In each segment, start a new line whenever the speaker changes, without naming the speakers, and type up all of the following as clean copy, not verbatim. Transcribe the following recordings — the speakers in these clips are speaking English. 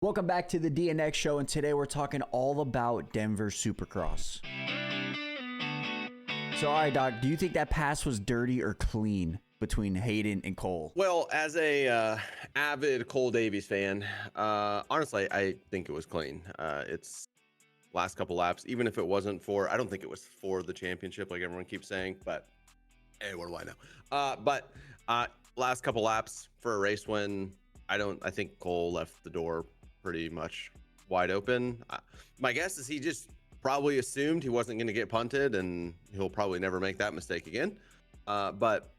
Welcome back to the DNX show, and today we're talking all about Denver Supercross. So, all right, Doc, do you think that pass was dirty or clean between Haiden and Cole?
Well, as a avid Cole Davies fan, honestly, I think it was clean. It's last couple laps, even if it wasn't for, I don't think it was for the championship like everyone keeps saying, but hey, what do I know? But last couple laps for a race win, I think Cole left the door pretty much wide open. My guess is he just probably assumed he wasn't going to get punted, and he'll probably never make that mistake again. But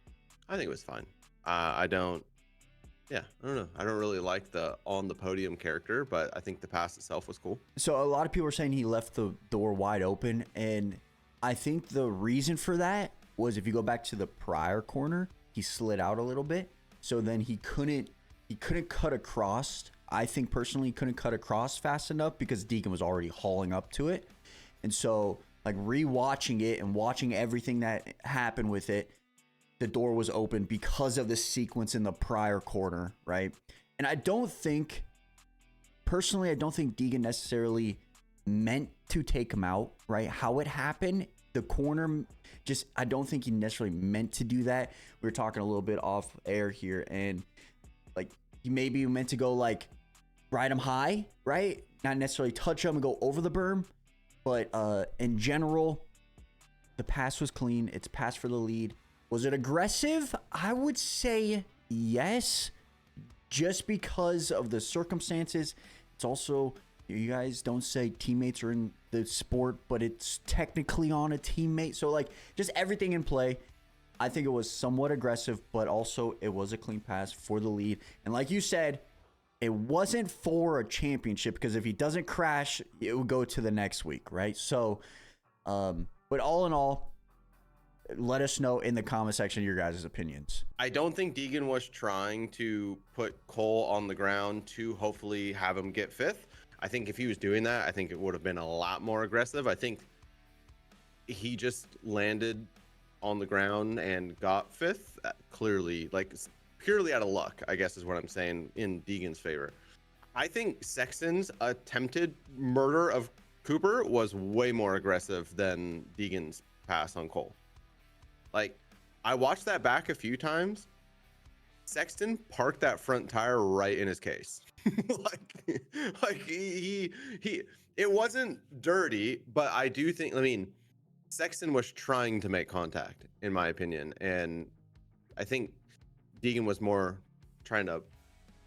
I think it was fine. I don't know. I don't really like the on the podium character, but I think the pass itself was cool.
So a lot of people are saying he left the door wide open, and I think the reason for that was if you go back to the prior corner, he slid out a little bit. So then he couldn't cut across. I think personally he couldn't cut across fast enough because Deegan was already hauling up to it. And so like rewatching it and watching everything that happened with it, the door was open because of the sequence in the prior corner, right? And I don't think Deegan necessarily meant to take him out, right? How it happened, the corner, I don't think he necessarily meant to do that. We were talking a little bit off air here, and like he maybe meant to go like ride him high, right? Not necessarily touch him and go over the berm, but in general, the pass was clean. It's pass for the lead. Was it aggressive? I would say yes, just because of the circumstances. It's also, you guys don't say teammates are in the sport, but it's technically on a teammate. So like just everything in play. I think it was somewhat aggressive, but also it was a clean pass for the lead. And like you said, it wasn't for a championship, because if he doesn't crash, it will go to the next week, right? So, but all in all, let us know in the comment section your guys' opinions.
I don't think Deegan was trying to put Cole on the ground to hopefully have him get fifth. I think if he was doing that, I think it would have been a lot more aggressive. I think he just landed on the ground and got fifth, clearly, like purely out of luck, I guess is what I'm saying, in Deegan's favor. I think Sexton's attempted murder of Cooper was way more aggressive than Deegan's pass on Cole. Like, I watched that back a few times. Sexton parked that front tire right in his case. like he it wasn't dirty, but I do think, Sexton was trying to make contact, in my opinion, and I think Deegan was more trying to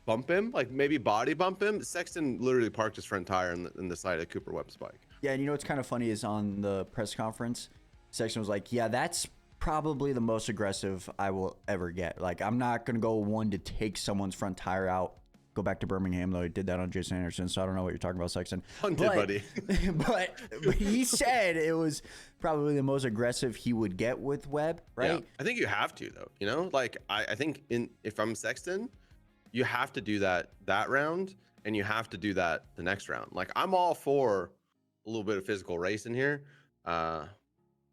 bump him, like maybe body bump him. Sexton literally parked his front tire in the side of Cooper Webb's bike.
Yeah, and you know what's kind of funny is on the press conference, Sexton was like, yeah, that's probably the most aggressive I will ever get. Like, I'm not going to go one to take someone's front tire out. Go back to Birmingham, though. He did that on Jason Anderson, so I don't know what you're talking about, Sexton.
Hunted, buddy.
but he said it was probably the most aggressive he would get with Webb, right?
Yeah, I think you have to, though. You know, like I think if I'm Sexton, you have to do that round, and you have to do that the next round. Like, I'm all for a little bit of physical racing here. I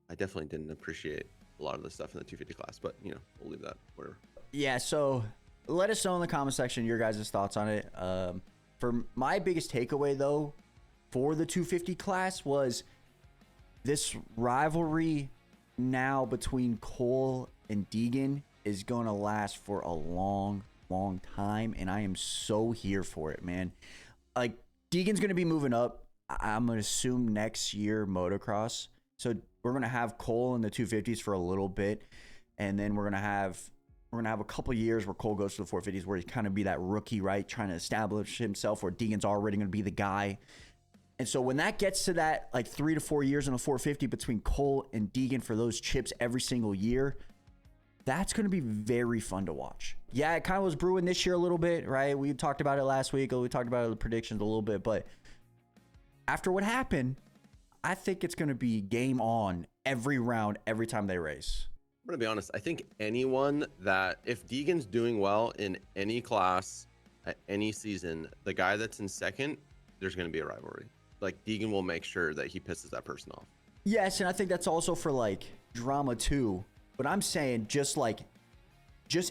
definitely didn't appreciate a lot of the stuff in the 250 class, but you know, we'll leave that, whatever.
Yeah, so let us know in the comment section your guys' thoughts on it. For my biggest takeaway, though, for the 250 class was this rivalry now between Cole and Deegan is going to last for a long, long time, and I am so here for it, man. Like, Deegan's going to be moving up, I'm going to assume, next year motocross. So we're going to have Cole in the 250s for a little bit, and then we're going to have a couple years where Cole goes to the 450s, where he's kind of be that rookie, right? Trying to establish himself, where Deegan's already going to be the guy. And so when that gets to that, like 3 to 4 years in a 450 between Cole and Deegan for those chips every single year, that's going to be very fun to watch. Yeah, it kind of was brewing this year a little bit, right? We talked about it last week. We talked about the predictions a little bit, but after what happened, I think it's going to be game on every round, every time they race.
I'm going to be honest. I think anyone that, if Deegan's doing well in any class at any season, the guy that's in second, there's going to be a rivalry. Like, Deegan will make sure that he pisses that person off.
Yes, and I think that's also for, like, drama too. But I'm saying just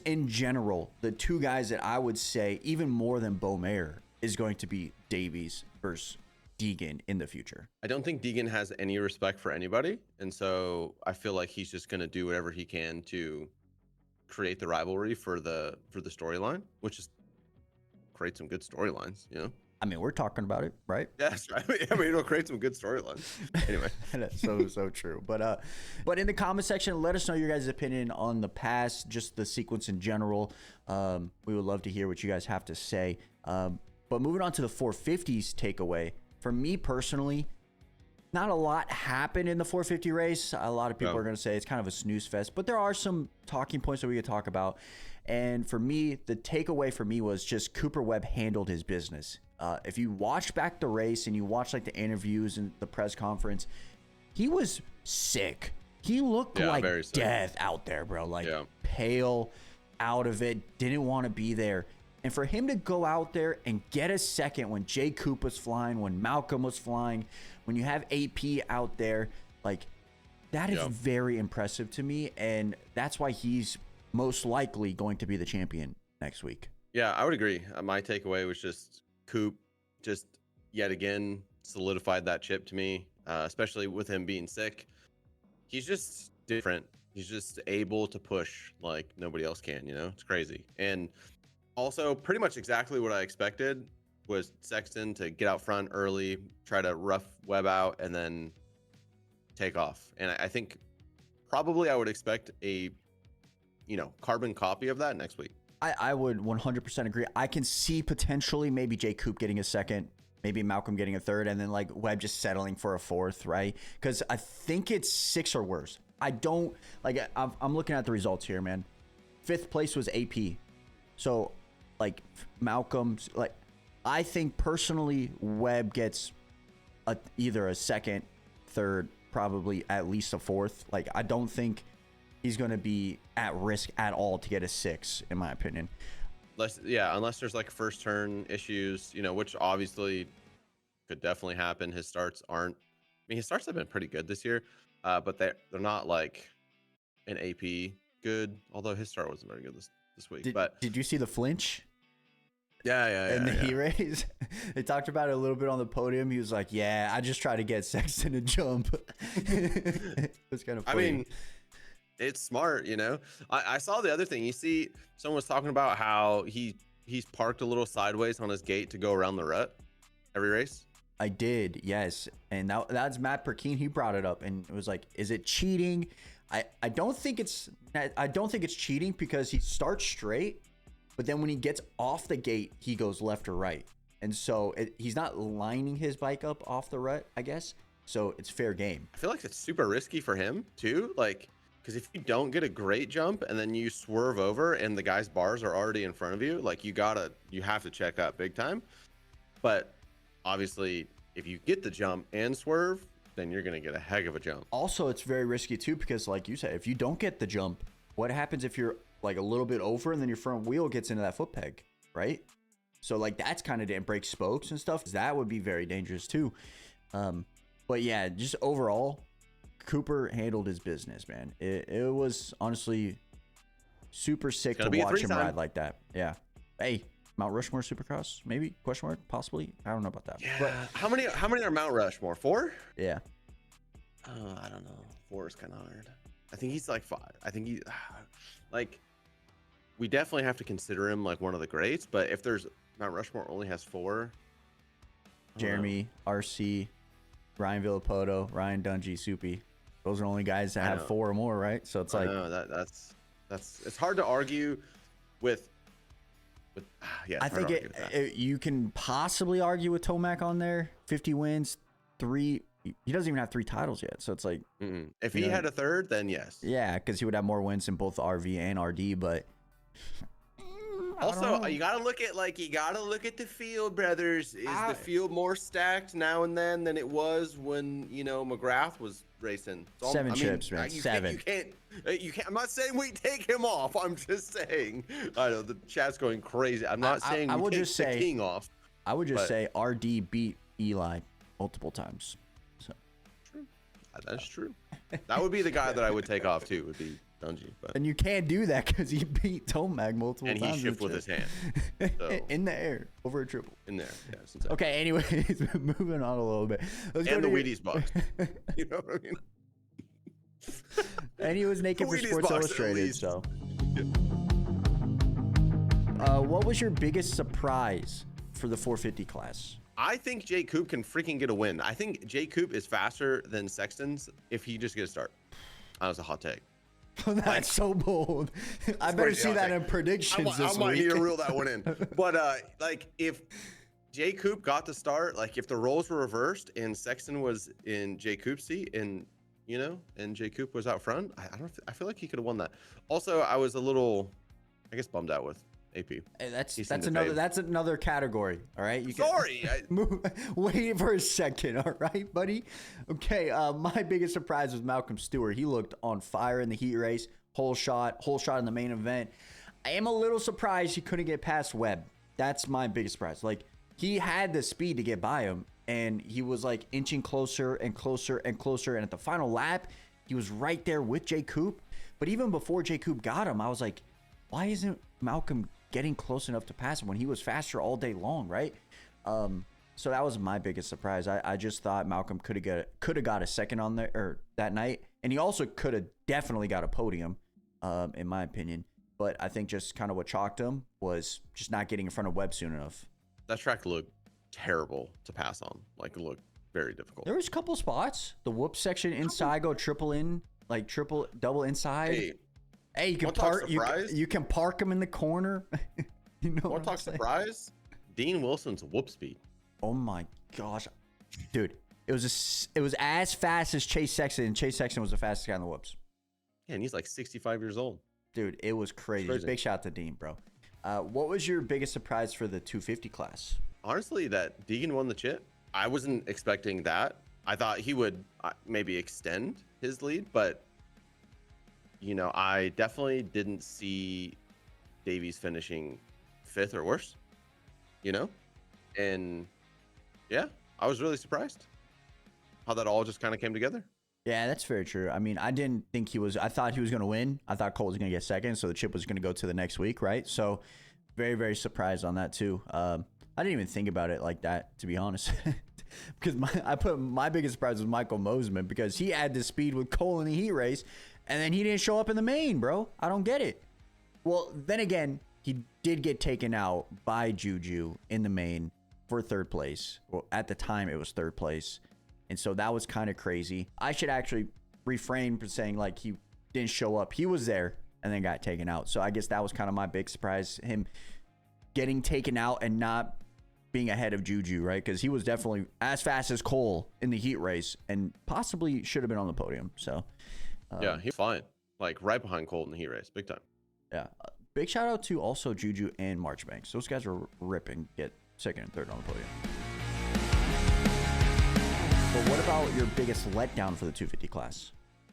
in general, the two guys that I would say, even more than Beaumare, is going to be Davies versus Deegan in the future.
I don't think Deegan has any respect for anybody, and so I feel like he's just going to do whatever he can to create the rivalry for the storyline, which is create some good storylines, you know.
I mean, we're talking about it, right?
Yes, I mean, it'll create some good storylines. Anyway,
that's so true. But in the comment section, let us know your guys' opinion on the pass, just the sequence in general. We would love to hear what you guys have to say. But moving on to the 450s takeaway, for me personally, not a lot happened in the 450 race. A lot of people are going to say it's kind of a snooze fest, but there are some talking points that we could talk about. And for me, the takeaway for me was just Cooper Webb handled his business. If you watch back the race and you watch like the interviews and the press conference, he was sick. He looked like death out there, bro. Like pale, out of it, didn't want to be there. And for him to go out there and get a second when Jay Coop was flying, when Malcolm was flying, when you have AP out there, like that is very impressive to me. And that's why he's most likely going to be the champion next week.
Yeah, I would agree. My takeaway was just Coop just yet again solidified that chip to me, especially with him being sick. He's just different. He's just able to push like nobody else can, you know? It's crazy. And also pretty much exactly what I expected was Sexton to get out front early, try to rough Webb out, and then take off. And I think probably I would expect a, carbon copy of that next week.
I would 100% agree. I can see potentially maybe Jay Coop getting a second, maybe Malcolm getting a third, and then like Webb just settling for a fourth, right? Because I think it's 6 or worse. I don't like. I'm looking at the results here, man. 5th place was AP, so like Malcolm's like. I think personally Webb gets either a second, third, probably at least a fourth. Like I don't think he's going to be at risk at all to get a 6, in my opinion.
Unless there's like first turn issues, which obviously could definitely happen. His starts aren't. I mean, his starts have been pretty good this year, but they're not like an AP good. Although his start wasn't very good this week.
Did you see the flinch?
Yeah.
And the heat race, they talked about it a little bit on the podium. He was like, "Yeah, I just try to get Sexton to jump." It was kind of funny.
I mean, it's smart, I saw the other thing. You see, someone was talking about how he's parked a little sideways on his gate to go around the rut every race.
I did, yes, and that's Matt Perkeen. He brought it up, and it was like, "Is it cheating?" I don't think it's cheating because he starts straight. But then when he gets off the gate, he goes left or right. And so he's not lining his bike up off the rut, I guess. So it's fair game.
I feel like it's super risky for him too. Like, because if you don't get a great jump and then you swerve over and the guy's bars are already in front of you, like you have to check up big time. But obviously if you get the jump and swerve, then you're going to get a heck of a jump.
Also, it's very risky too, because like you said, if you don't get the jump, what happens if you're like a little bit over and then your front wheel gets into that foot peg, right? So like that's kind of break spokes and stuff. That would be very dangerous too. But yeah, just overall, Cooper handled his business, man. It was honestly super sick to watch him ride like that. Yeah. Hey, Mount Rushmore Supercross, maybe? Question mark? Possibly. I don't know about that.
Yeah.
But
how many are Mount Rushmore? 4?
Yeah.
I don't know. 4 is kind of hard. I think he's like 5. I think he like. We definitely have to consider him like one of the greats, but if there's Mount Rushmore only has 4,
Jeremy, RC, Ryan Villapoto, Ryan Dungey, Soupy. Those are only guys that have 4 or more, right? So it's like
that's it's hard to argue with
I think you can possibly argue with Tomac on there. 50 wins, 3. He doesn't even have 3 titles yet, so it's like
if he had a third, then yes.
Yeah, because he would have more wins in both RV and RD, but.
Also, you gotta look at the field, brothers. Is the field more stacked now and then than it was when McGrath was racing?
7 chips, man. 7.
You can't. I'm not saying we take him off. I'm just saying. I know the chat's going crazy. I'm not saying we take the king off.
I would just say RD beat Eli multiple times. So
true. That's true. That would be the guy that I would take off too. Would be Dungy, but
And you can't do that because he beat Tomac multiple
and
times.
he shift with his hand so.
In the air over a triple.
In there, yeah.
Okay, anyways, moving on a little bit. Let's
and the
go
Wheaties box. You know what I mean?
And he was naked for
Wheaties
Sports
box, at
Illustrated.
least.
So, what was your biggest surprise for the 450 class?
I think Jay Coop can freaking get a win. I think Jay Coop is faster than Sexton's if he just gets a start. That was a hot take.
That's so bold. I better see that in predictions this
I might
week.
need to reel that one in. But like if Jay Coop got to start, like if the roles were reversed and Sexton was in Jay Coop's seat and and Jay Coop was out front, I feel like he could have won that. Also, I was a little, I guess, bummed out with AP.
Hey, that's another category. All right.
Sorry.
Wait for a second. All right, buddy. Okay. My biggest surprise was Malcolm Stewart. He looked on fire in the heat race. Whole shot in the main event. I am a little surprised he couldn't get past Webb. That's my biggest surprise. Like, he had the speed to get by him, and he was like inching closer and closer and closer. And at the final lap, he was right there with Jay Coop. But even before Jay Coop got him, I was like, why isn't Malcolm getting close enough to pass him when he was faster all day long, right? So that was my biggest surprise. I just thought Malcolm could have got a second on there or that night, and he also could have definitely got a podium, in my opinion. But I think just kind of what chalked him was just not getting in front of Webb soon enough.
That track looked terrible to pass on. Like, it looked very difficult.
There was a couple spots. The whoop section inside, go triple in, like triple, double inside. Hey, you can park. You can park them in the corner. You know
what? Talk surprise. Dean Wilson's whoop speed.
Oh my gosh, dude! It was as fast as Chase Sexton, and Chase Sexton was the fastest guy in the whoops.
Yeah, and he's like 65 years old.
Dude, it was crazy. Big shout out to Dean, bro. What was your biggest surprise for the 250 class?
Honestly, that Deegan won the chip. I wasn't expecting that. I thought he would maybe extend his lead, but I definitely didn't see Davies finishing 5th or worse, and yeah, I was really surprised how that all just kind of came together.
Yeah, that's very true. I mean, I didn't think I thought he was going to win. I thought Cole was going to get second, so the chip was going to go to the next week, right? So very, very surprised on that too. I didn't even think about it like that, to be honest. Because my biggest surprise was Michael Mosman, because he had the speed with Cole in the heat race, and then he didn't show up in the main, bro. I don't get it. Well, then again, he did get taken out by Juju in the main for 3rd place. Well, at the time, it was 3rd place. And so that was kind of crazy. I should actually refrain from saying like he didn't show up. He was there and then got taken out. So I guess that was kind of my big surprise, him getting taken out and not being ahead of Juju, right? Because he was definitely as fast as Cole in the heat race and possibly should have been on the podium. So
yeah, he's fine. Like right behind Cole in the heat race, big time.
Yeah. Big shout out to also Juju and Marchbanks. Those guys were ripping, get 2nd and 3rd on the podium. But what about your biggest letdown for the 250 class?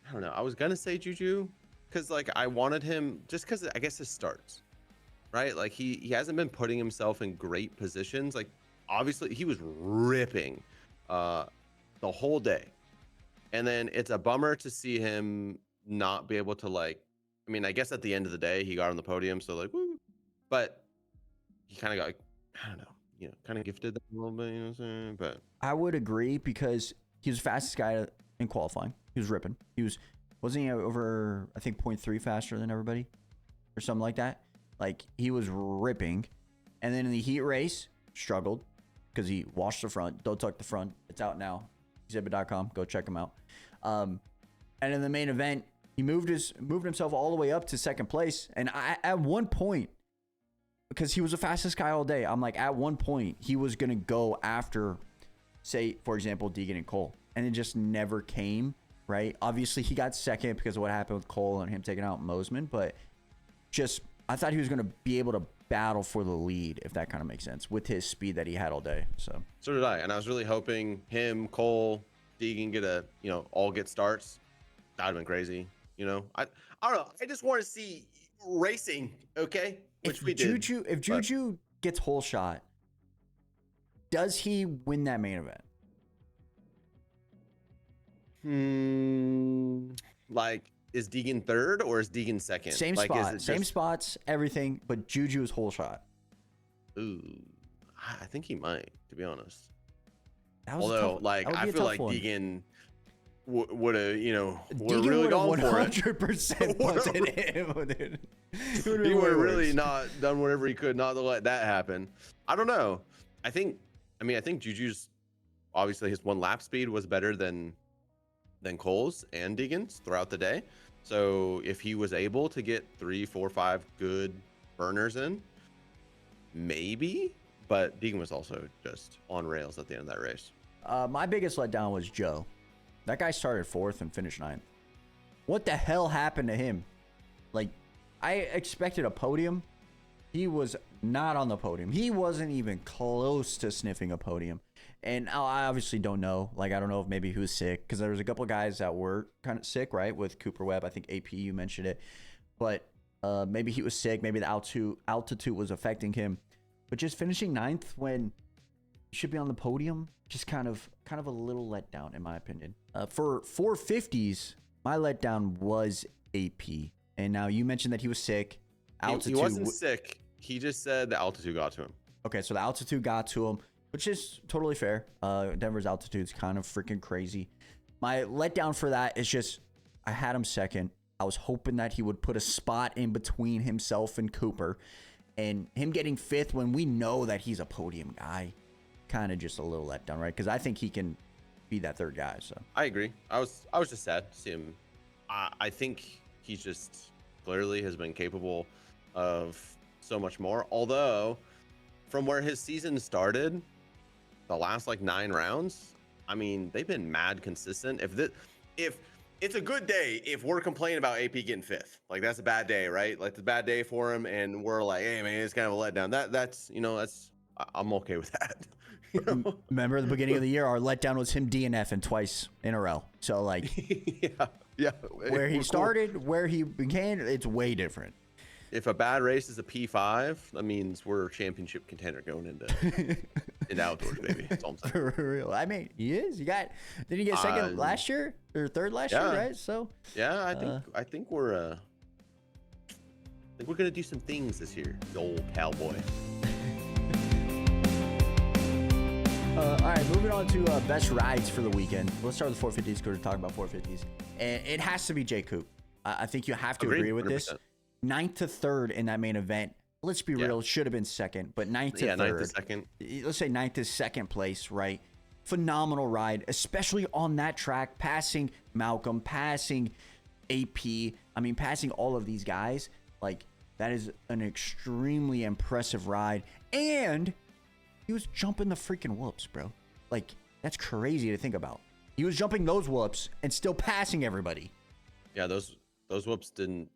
I don't know. I was going to say Juju because like I wanted him just because I guess his starts, right? Like he hasn't been putting himself in great positions. Like obviously he was ripping the whole day. And then it's a bummer to see him not be able to like, I mean, I guess at the end of the day, he got on the podium. So like, woo, but he kind of got, like, I don't know, kind of gifted that a little bit, you know what I'm saying? But
I would agree because he was the fastest guy in qualifying. He was ripping. Wasn't he over, I think 0.3 faster than everybody or something like that? Like he was ripping. And then in the heat race, struggled because he washed the front. Don't tuck the front. It's out now. Exhibit.com. Go check him out. And in the main event, he moved himself all the way up to 2nd place. And at one point, because he was the fastest guy all day, I'm like, at one point, he was going to go after, say, for example, Deegan and Cole. And it just never came, right? Obviously, he got 2nd because of what happened with Cole and him taking out Mosman. But just, I thought he was going to be able to battle for the lead, if that kind of makes sense, with his speed that he had all day. So
did I. And I was really hoping him, Cole, Deegan get all get starts. That would have been crazy. I don't know. I just want to see racing, okay? Which we did.
If Juju gets whole shot, does he win that main event?
Like is Deegan third or is Deegan second?
Same
like,
spot,
is it
same
just,
spots, everything, but Juju's whole shot.
Ooh, I think he might, to be honest.
That was
Although,
tough,
like,
that would
I
be a
feel
tough
like
one.
Deegan would have, you know, would have
Deegan
really
would have
gone for it.
100% punted him, dude.
He would have really not done whatever he could not to let that happen. I don't know. I think Juju's, obviously his one lap speed was better than Cole's and Deegan's throughout the day. So if he was able to get 3, 4, 5 good burners in, maybe. But Deegan was also just on rails at the end of that race.
My biggest letdown was Joe. That guy started 4th and finished 9th. What the hell happened to him? Like, I expected a podium. He was not on the podium. He wasn't even close to sniffing a podium. And I obviously don't know. Like, I don't know if maybe he was sick, because there was a couple of guys that were kind of sick, right? With Cooper Webb. I think AP, you mentioned it. But maybe he was sick. Maybe the altitude was affecting him. But just finishing 9th when you should be on the podium, just kind of a little letdown, in my opinion. For 450s, my letdown was AP. And now you mentioned that he was sick.
Altitude. He wasn't sick. He just said the altitude got to him.
Okay, so the altitude got to him, which is totally fair. Denver's altitude's kind of freaking crazy. My letdown for that is just, I had him second. I was hoping that he would put a spot in between himself and Cooper. And him getting 5th when we know that he's a podium guy, kind of just a little letdown, right? Because I think he can be that 3rd guy. So
I agree. I was just sad to see him. I think he's just clearly has been capable of so much more. Although, from where his season started, the last like 9 rounds, I mean, they've been mad consistent. If it's a good day, if we're complaining about AP getting 5th, like that's a bad day, right? Like it's a bad day for him, and we're like, hey man, it's kind of a letdown. That's I'm okay with that. You know?
Remember at the beginning of the year, our letdown was him DNFing twice in a row. So like,
yeah,
where he started, where he began, it's way different.
If a bad race is a P5, that means we're a championship contender going into outdoors, baby. That's all I'm saying.
For real. I mean, he is. Didn't he get 2nd last year or 3rd last year, right? So
yeah, I think we're gonna do some things this year, the old cowboy.
All right, moving on to best rides for the weekend. Let's start with 450s because we're talking about 450s. And it has to be J. Coop. I think you have to agree with 100%. This. 9th to 3rd in that main event. Let's be real, it should have been 2nd, but 9th to 3rd.
9th to 2nd.
Let's say 9th to 2nd place, right? Phenomenal ride, especially on that track, passing Malcolm, passing AP. I mean, passing all of these guys. Like, that is an extremely impressive ride. And he was jumping the freaking whoops, bro. Like, that's crazy to think about. He was jumping those whoops and still passing everybody.
Yeah, those whoops didn't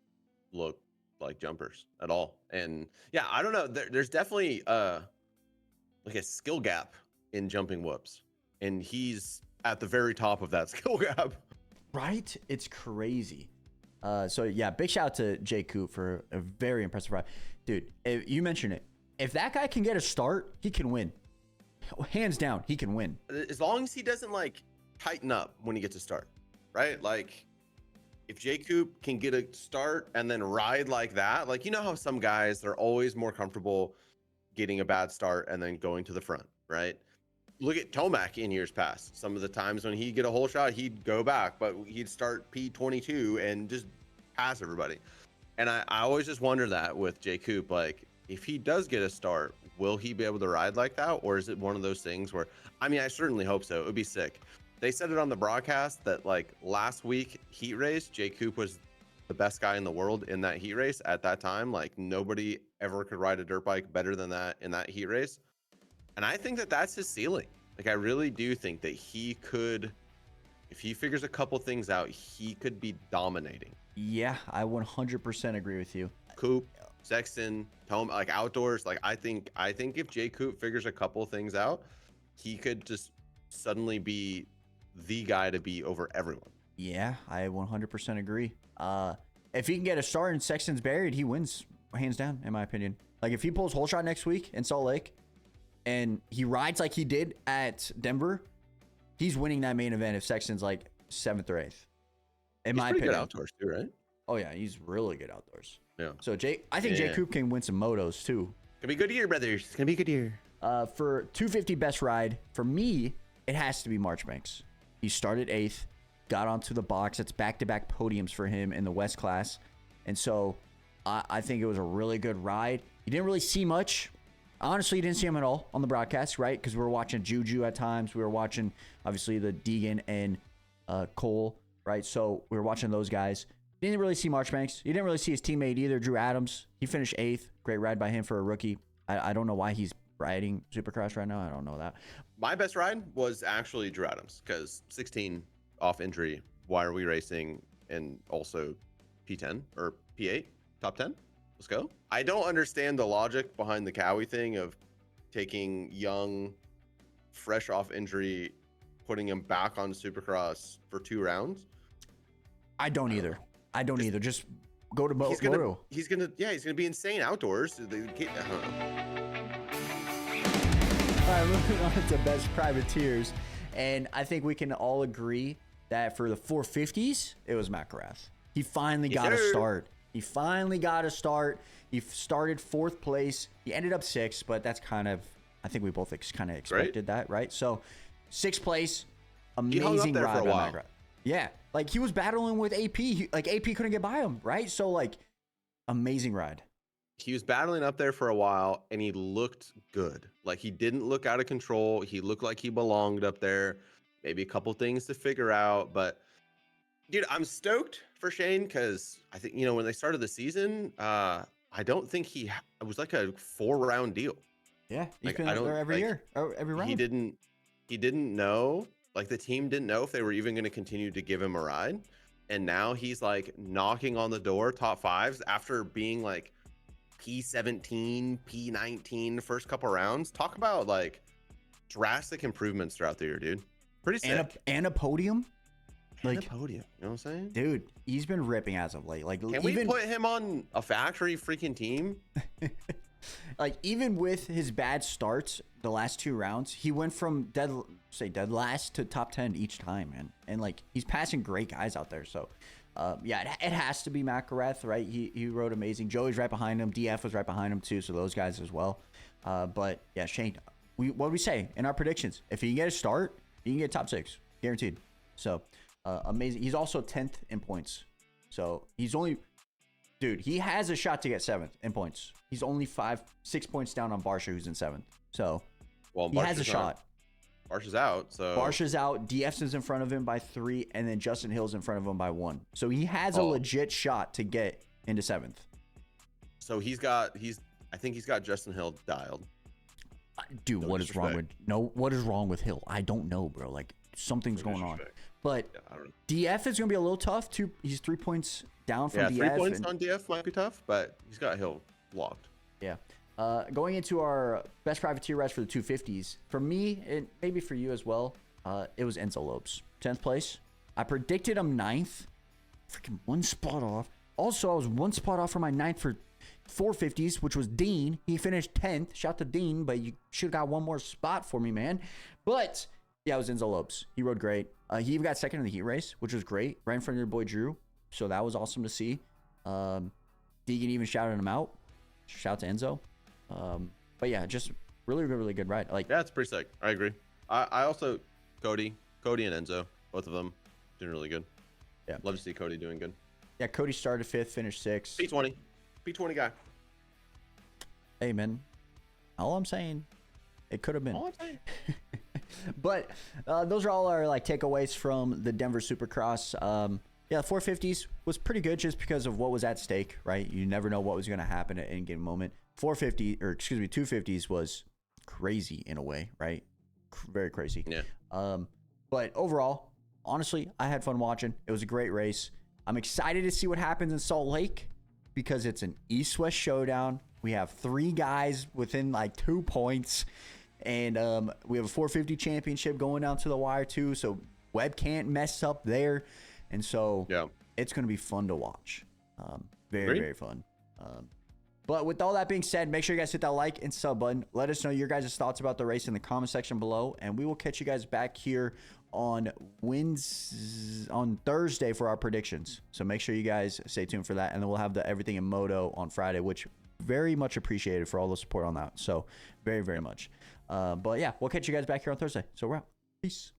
look like jumpers at all. And yeah, I don't know. There's definitely like a skill gap in jumping whoops, and he's at the very top of that skill gap.
Right? It's crazy. So yeah, big shout out to Jay Coop for a very impressive ride. Dude, you mentioned it. If that guy can get a start, he can win. Hands down, he can win.
As long as he doesn't like tighten up when he gets a start, right? Like if J. Coop can get a start and then ride like that, like, you know how some guys, they're always more comfortable getting a bad start and then going to the front, right? Look at Tomac in years past. Some of the times when he'd get a whole shot, he'd go back, but he'd start P22 and just pass everybody. And I always just wonder that with J. Coop, like, if he does get a start, will he be able to ride like that? Or is it one of those things where, I mean, I certainly hope so. It would be sick. They said it on the broadcast that like last week heat race, J. Coop was the best guy in the world in that heat race at that time. Like nobody ever could ride a dirt bike better than that in that heat race. And I think that that's his ceiling. Like I really do think that he could, if he figures a couple things out, he could be dominating.
Yeah, I 100% agree with you.
Coop, Sexton, Tom, like outdoors, like I think if J. Coop figures a couple things out, he could just suddenly be the guy to be over everyone.
Yeah, I 100% agree. If he can get a start and Sexton's buried, he wins hands down, in my opinion. Like if he pulls whole shot next week in Salt Lake and he rides like he did at Denver, he's winning that main event if Sexton's like 7th or 8th. In
He's
my
pretty
opinion.
good outdoors too, right?
Oh yeah, he's really good outdoors.
Yeah.
So I think Jay Coop can win some motos too.
Gonna be a good year, brothers. It's gonna be a good year.
For 250 best ride, for me, it has to be Marchbanks. He started 8th, got onto the box. It's back-to-back podiums for him in the West class. And so I think it was a really good ride. You didn't really see much. Honestly, you didn't see him at all on the broadcast, right? Because we were watching Juju at times. We were watching, obviously, the Deegan and Cole, right? So we were watching those guys. You didn't really see Marchbanks. You didn't really see his teammate either, Drew Adams. He finished 8th. Great ride by him for a rookie. I don't know why he's riding Supercross right now. I don't know that.
My best ride was actually Drew Adams because 16 off injury. Why are we racing? And also P10 or P8, top 10. Let's go. I don't understand the logic behind the Cowie thing of taking young, fresh off injury, putting him back on Supercross for 2 rounds.
I don't either. I don't either. Just go to Moto.
He's gonna be insane outdoors.
All right, moving on to best privateers, and I think we can all agree that for the 450s, it was McElrath. He finally got a start. He finally got a start. He started 4th place. He ended up 6th, but that's kind of, I think we both kind of expected that, right? So 6th place, amazing ride by McElrath. Yeah, like he was battling with AP. Like AP couldn't get by him, right? So like, amazing ride.
He was battling up there for a while, and he looked good. Like he didn't look out of control. He looked like he belonged up there. Maybe a couple things to figure out, but dude, I'm stoked for Shane because I think when they started the season, I don't think it was like a 4-round deal.
Yeah,
like,
I don't every year, every round.
He didn't know. Like the team didn't know if they were even going to continue to give him a ride, and now he's like knocking on the door top 5s after being like P17, P19 first couple rounds. Talk about like drastic improvements throughout the year, dude. Pretty sick.
And a podium.
Like a podium, you know what I'm saying?
Dude, he's been ripping as of late. Like,
can we put him on a factory freaking team?
Like, even with his bad starts, the last 2 rounds, he went from dead last to top 10 each time, man. And like, he's passing great guys out there. So, yeah, it has to be McElrath, right? He rode amazing. Joey's right behind him. DF was right behind him too. So those guys as well. But yeah, Shane, what did we say in our predictions? If he can get a start, he can get top 6, guaranteed. So amazing. He's also 10th in points. So he's only, dude, he has a shot to get 7th in points. He's only 6 points down on Barsha, who's in 7th. So he has a shot.
Barsha's out. So
Barsha's out. DF's is in front of him by 3, and then Justin Hill's in front of him by 1. So he has a legit shot to get into 7th.
So I think he's got Justin Hill dialed.
Dude, what is wrong with Hill? I don't know, bro. Like something's going on. But
I don't know.
DF is gonna be a little tough too. He's 3 points down from DF.
3 points on DF might be tough, but he's got Hill locked.
Yeah. Going into our best privateer rides for the 250s, for me, and maybe for you as well, it was Enzo Lopes, 10th place. I predicted him 9th, freaking 1 spot off. Also, I was 1 spot off from my 9th for 450s, which was Dean. He finished 10th. Shout to Dean, but you should have got 1 more spot for me, man. But yeah, it was Enzo Lopes. He rode great. He even got 2nd in the heat race, which was great, right in front of your boy Drew. So that was awesome to see. Deegan even shouted him out. Shout to Enzo. But yeah, just really good ride. Like,
yeah, it's pretty sick. I agree. I also Cody and Enzo, both of them doing really good.
Yeah,
love to see Cody doing good.
Yeah, Cody started 5th, finished 6th.
P20 guy.
Hey man, all I'm saying, it could have been.
All I'm saying.
But those are all our like takeaways from the Denver Supercross. Yeah, 450s was pretty good just because of what was at stake, right? You never know what was going to happen at any given moment. 250s was crazy in a way, right? Very crazy.
Yeah.
But overall, honestly, I had fun watching. It was a great race. I'm excited to see what happens in Salt Lake because it's an East-West showdown. We have 3 guys within like 2 points. And we have a 450 championship going down to the wire too. So Webb can't mess up there. And so it's going to be fun to watch. Very fun. But with all that being said, make sure you guys hit that like and sub button. Let us know your guys' thoughts about the race in the comment section below. And we will catch you guys back here on Thursday for our predictions. So make sure you guys stay tuned for that. And then we'll have the everything in Moto on Friday, which very much appreciated for all the support on that. So very, very much. But yeah, we'll catch you guys back here on Thursday. So we're out. Peace.